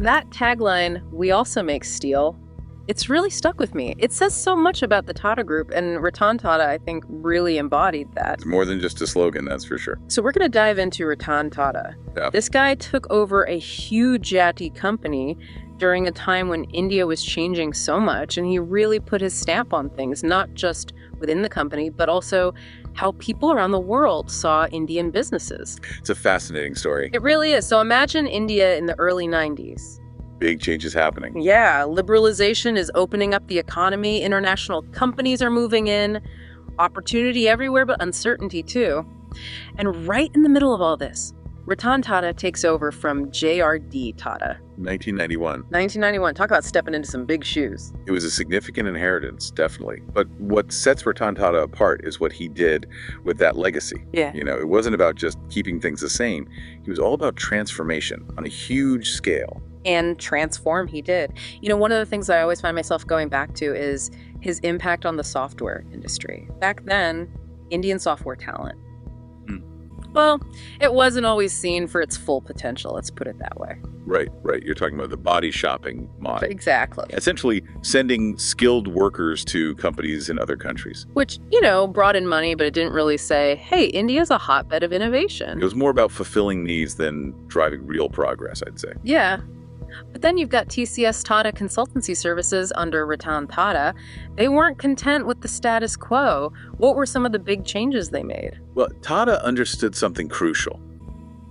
That tagline, "We also make steel," it's really stuck with me. It says so much about the Tata Group, and Ratan Tata, I think, really embodied that. It's more than just a slogan, that's for sure. So we're going to dive into Ratan Tata. Yeah. This guy took over a huge yachty company during a time when India was changing so much, and he really put his stamp on things, not just within the company, but also how people around the world saw Indian businesses. It's a fascinating story. It really is. So imagine India in the early 90s. Big changes happening. Yeah, liberalization is opening up the economy. International companies are moving in. Opportunity everywhere, but uncertainty too. And right in the middle of all this, Ratan Tata takes over from J.R.D. Tata. 1991. 1991. Talk about stepping into some big shoes. It was a significant inheritance, definitely. But what sets Ratan Tata apart is what he did with that legacy. Yeah. You know, it wasn't about just keeping things the same. He was all about transformation on a huge scale. And transform he did. You know, one of the things I always find myself going back to is his impact on the software industry. Back then, Indian software talent, well, it wasn't always seen for its full potential, let's put it that way. Right. You're talking about the body shopping model. Exactly. Essentially sending skilled workers to companies in other countries. Which, you know, brought in money, but it didn't really say, hey, India's a hotbed of innovation. It was more about fulfilling needs than driving real progress, I'd say. Yeah. But then you've got TCS Tata Consultancy Services under Ratan Tata. They weren't content with the status quo. What were some of the big changes they made? Well, Tata understood something crucial.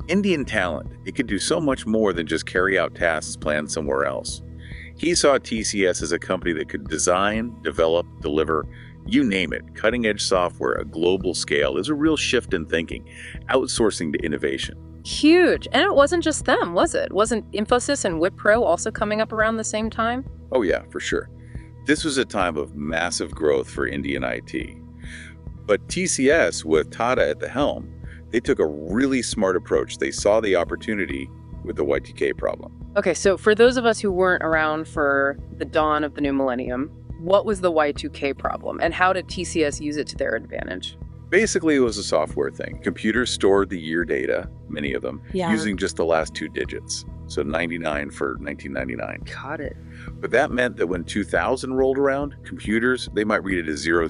Indian talent, it could do so much more than just carry out tasks planned somewhere else. He saw TCS as a company that could design, develop, deliver, you name it, cutting-edge software at global scale. Is a real shift in thinking, outsourcing to innovation. Huge. And it wasn't just them, was it? Wasn't Infosys and Wipro also coming up around the same time? Oh yeah, for sure. This was a time of massive growth for Indian IT. But TCS, with Tata at the helm, they took a really smart approach. They saw the opportunity with the Y2K problem. Okay, so for those of us who weren't around for the dawn of the new millennium, what was the Y2K problem, and how did TCS use it to their advantage? Basically, it was a software thing. Computers stored the year data, many of them, using just the last two digits. So 99 for 1999. Got it. But that meant that when 2000 rolled around, computers, they might read it as 00.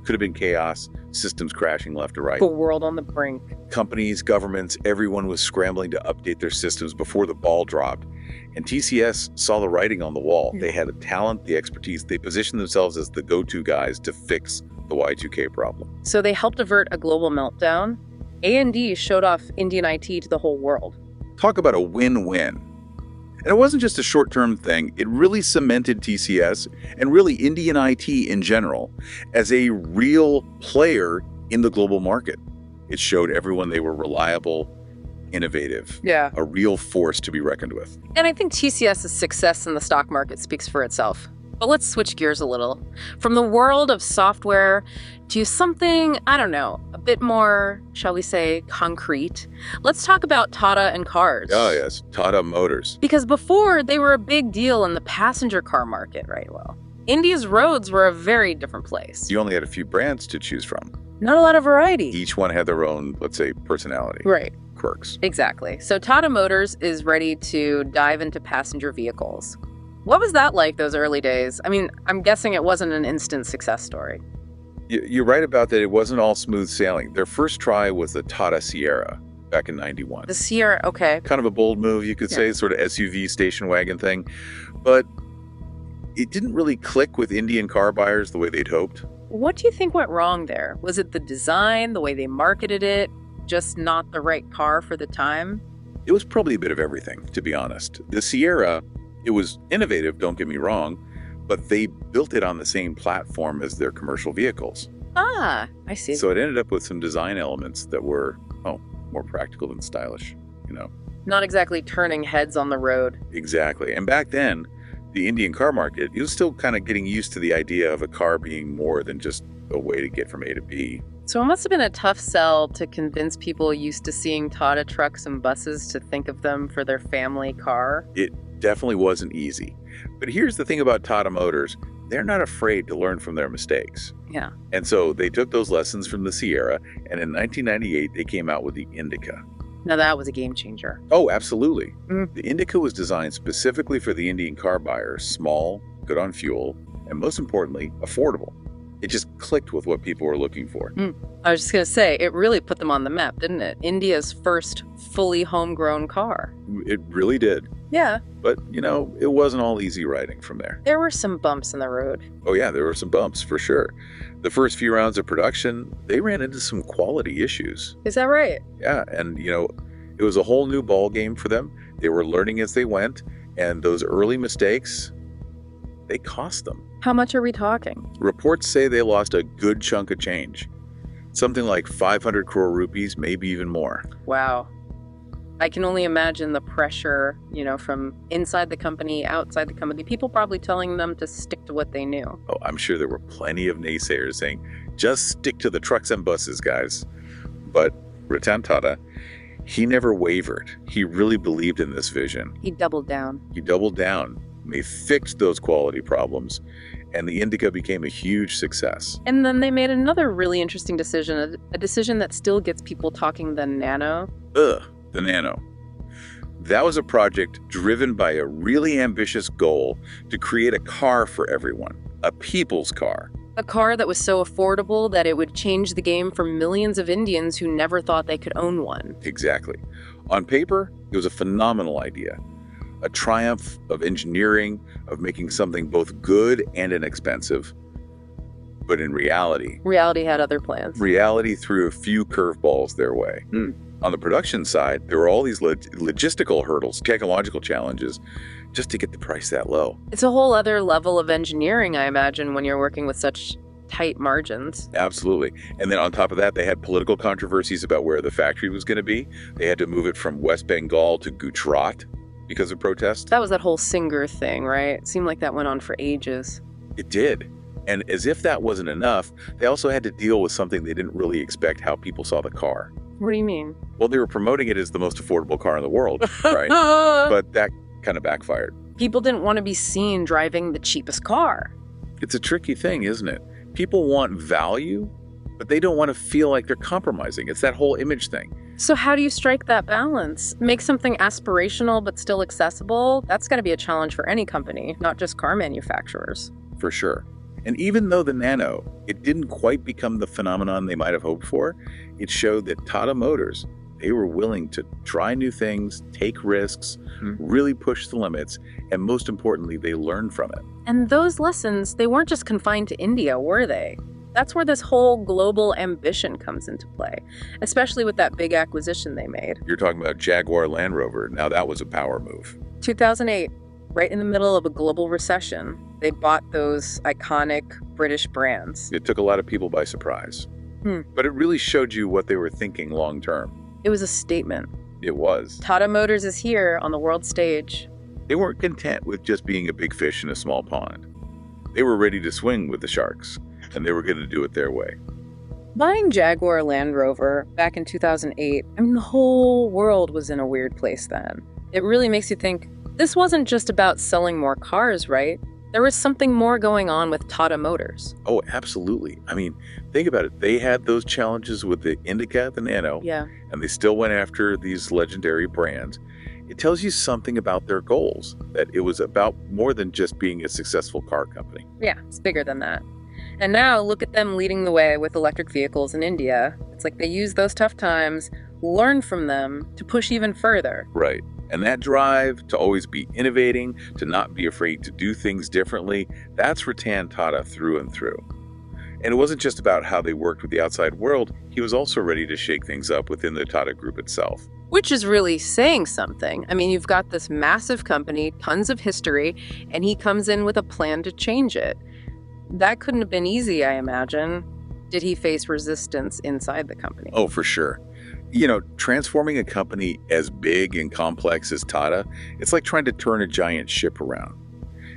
Could have been chaos, systems crashing left or right. The world on the brink. Companies, governments, everyone was scrambling to update their systems before the ball dropped. And TCS saw the writing on the wall. They had the talent, the expertise. They positioned themselves as the go-to guys to fix the Y2K problem. So they helped avert a global meltdown. A&D showed off Indian IT to the whole world. Talk about a win-win. And it wasn't just a short-term thing. It really cemented TCS and really Indian IT in general as a real player in the global market. It showed everyone they were reliable, innovative, a real force to be reckoned with. And I think TCS's success in the stock market speaks for itself. But let's switch gears a little. From the world of software to something, I don't know, a bit more, shall we say, concrete. Let's talk about Tata and cars. Oh, yes. Tata Motors. Because before, they were a big deal in the passenger car market, right? Well, India's roads were a very different place. You only had a few brands to choose from. Not a lot of variety. Each one had their own, let's say, personality. Right. Quirks. Exactly. So Tata Motors is ready to dive into passenger vehicles. What was that like those early days? I mean, I'm guessing it wasn't an instant success story. You're right about that. It wasn't all smooth sailing. Their first try was the Tata Sierra back in 91. The Sierra, okay. Kind of a bold move, you could say, sort of SUV station wagon thing. But it didn't really click with Indian car buyers the way they'd hoped. What do you think went wrong there? Was it the design, the way they marketed it, just not the right car for the time? It was probably a bit of everything, to be honest. The Sierra, it was innovative, don't get me wrong, but they built it on the same platform as their commercial vehicles. Ah, I see. So it ended up with some design elements that were, more practical than stylish, Not exactly turning heads on the road. Exactly. And back then, the Indian car market, it was still kind of getting used to the idea of a car being more than just a way to get from A to B. So it must have been a tough sell to convince people used to seeing Tata trucks and buses to think of them for their family car. It definitely wasn't easy. But here's the thing about Tata Motors. They're not afraid to learn from their mistakes. Yeah. And so they took those lessons from the Sierra, and in 1998, they came out with the Indica. Now that was a game changer. Oh, absolutely. Mm. The Indica was designed specifically for the Indian car buyer, small, good on fuel, and most importantly, affordable. It just clicked with what people were looking for. I was just going to say, it really put them on the map, didn't it? India's first fully homegrown car. It really did. Yeah. But, it wasn't all easy riding from there. There were some bumps in the road. Oh, yeah, there were some bumps, for sure. The first few rounds of production, they ran into some quality issues. Is that right? Yeah, and, it was a whole new ball game for them. They were learning as they went, and those early mistakes, they cost them. How much are we talking? Reports say they lost a good chunk of change. Something like 500 crore rupees, maybe even more. Wow. I can only imagine the pressure, from inside the company, outside the company, people probably telling them to stick to what they knew. Oh, I'm sure there were plenty of naysayers saying, just stick to the trucks and buses, guys. But Ratan Tata, he never wavered. He really believed in this vision. He doubled down. They fixed those quality problems, and the Indica became a huge success. And then they made another really interesting decision, a decision that still gets people talking, the Nano. The Nano. That was a project driven by a really ambitious goal to create a car for everyone, a people's car. A car that was so affordable that it would change the game for millions of Indians who never thought they could own one. Exactly. On paper, it was a phenomenal idea. A triumph of engineering, of making something both good and inexpensive. But in reality... Reality had other plans. Reality threw a few curveballs their way. On the production side, there were all these logistical hurdles, technological challenges, just to get the price that low. It's a whole other level of engineering, I imagine, when you're working with such tight margins. Absolutely. And then on top of that, they had political controversies about where the factory was going to be. They had to move it from West Bengal to Gujarat because of protests. That was that whole Singer thing, right? It seemed like that went on for ages. It did. And as if that wasn't enough, they also had to deal with something they didn't really expect, how people saw the car. What do you mean? Well, they were promoting it as the most affordable car in the world, right? But that kind of backfired. People didn't want to be seen driving the cheapest car. It's a tricky thing, isn't it? People want value, but they don't want to feel like they're compromising. It's that whole image thing. So how do you strike that balance? Make something aspirational but still accessible? That's got to be a challenge for any company, not just car manufacturers. For sure. And even though the Nano, it didn't quite become the phenomenon they might have hoped for, it showed that Tata Motors, they were willing to try new things, take risks, really push the limits, and most importantly, they learned from it. And those lessons, they weren't just confined to India, were they? That's where this whole global ambition comes into play, especially with that big acquisition they made. You're talking about Jaguar Land Rover. Now that was a power move. 2008, right in the middle of a global recession, they bought those iconic British brands. It took a lot of people by surprise. But it really showed you what they were thinking long term. It was a statement. It was. Tata Motors is here on the world stage. They weren't content with just being a big fish in a small pond. They were ready to swing with the sharks, and they were going to do it their way. Buying Jaguar Land Rover back in 2008, the whole world was in a weird place then. It really makes you think, this wasn't just about selling more cars, right? There was something more going on with Tata Motors. Oh, absolutely. Think about it. They had those challenges with the Indica, the Nano, and they still went after these legendary brands. It tells you something about their goals, that it was about more than just being a successful car company. Yeah, it's bigger than that. And now look at them leading the way with electric vehicles in India. It's like they used those tough times, learned from them to push even further. Right. And that drive to always be innovating, to not be afraid to do things differently, that's Ratan Tata through and through. And it wasn't just about how they worked with the outside world, he was also ready to shake things up within the Tata Group itself. Which is really saying something. You've got this massive company, tons of history, and he comes in with a plan to change it. That couldn't have been easy, I imagine. Did he face resistance inside the company? Oh, for sure. Transforming a company as big and complex as Tata, it's like trying to turn a giant ship around.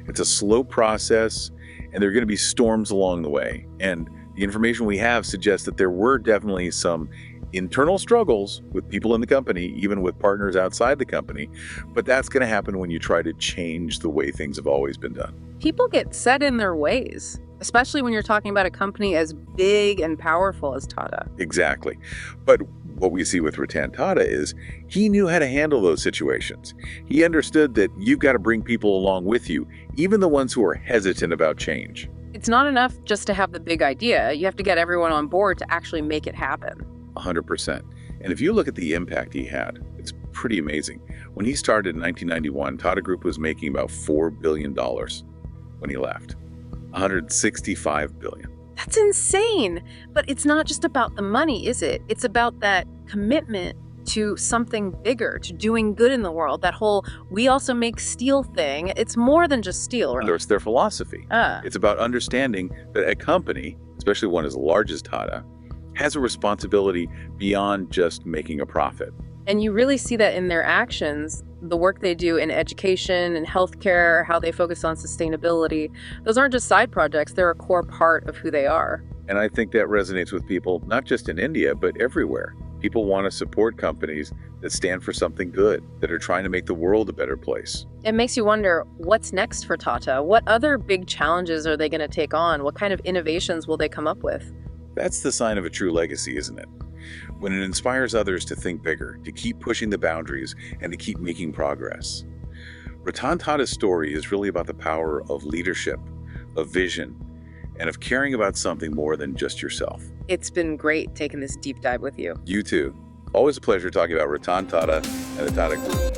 It's a slow process, and there are going to be storms along the way. And the information we have suggests that there were definitely some internal struggles with people in the company, even with partners outside the company. But that's going to happen when you try to change the way things have always been done. People get set in their ways, especially when you're talking about a company as big and powerful as Tata. Exactly. But What we see with Ratan Tata is he knew how to handle those situations. He understood that you've got to bring people along with you, even the ones who are hesitant about change. It's not enough just to have the big idea. You have to get everyone on board to actually make it happen. 100%. And if you look at the impact he had, it's pretty amazing. When he started in 1991, Tata Group was making about $4 billion when he left. $165 billion. That's insane. But it's not just about the money, is it? It's about that commitment to something bigger, to doing good in the world. That whole we also make steel thing. It's more than just steel, right? It's their philosophy. It's about understanding that a company, especially one as large as Tata, has a responsibility beyond just making a profit. And you really see that in their actions, the work they do in education and healthcare, how they focus on sustainability. Those aren't just side projects, they're a core part of who they are. And I think that resonates with people, not just in India, but everywhere. People want to support companies that stand for something good, that are trying to make the world a better place. It makes you wonder, what's next for Tata? What other big challenges are they going to take on? What kind of innovations will they come up with? That's the sign of a true legacy, isn't it? When it inspires others to think bigger, to keep pushing the boundaries, and to keep making progress. Ratan Tata's story is really about the power of leadership, of vision, and of caring about something more than just yourself. It's been great taking this deep dive with you. You too. Always a pleasure talking about Ratan Tata and the Tata Group.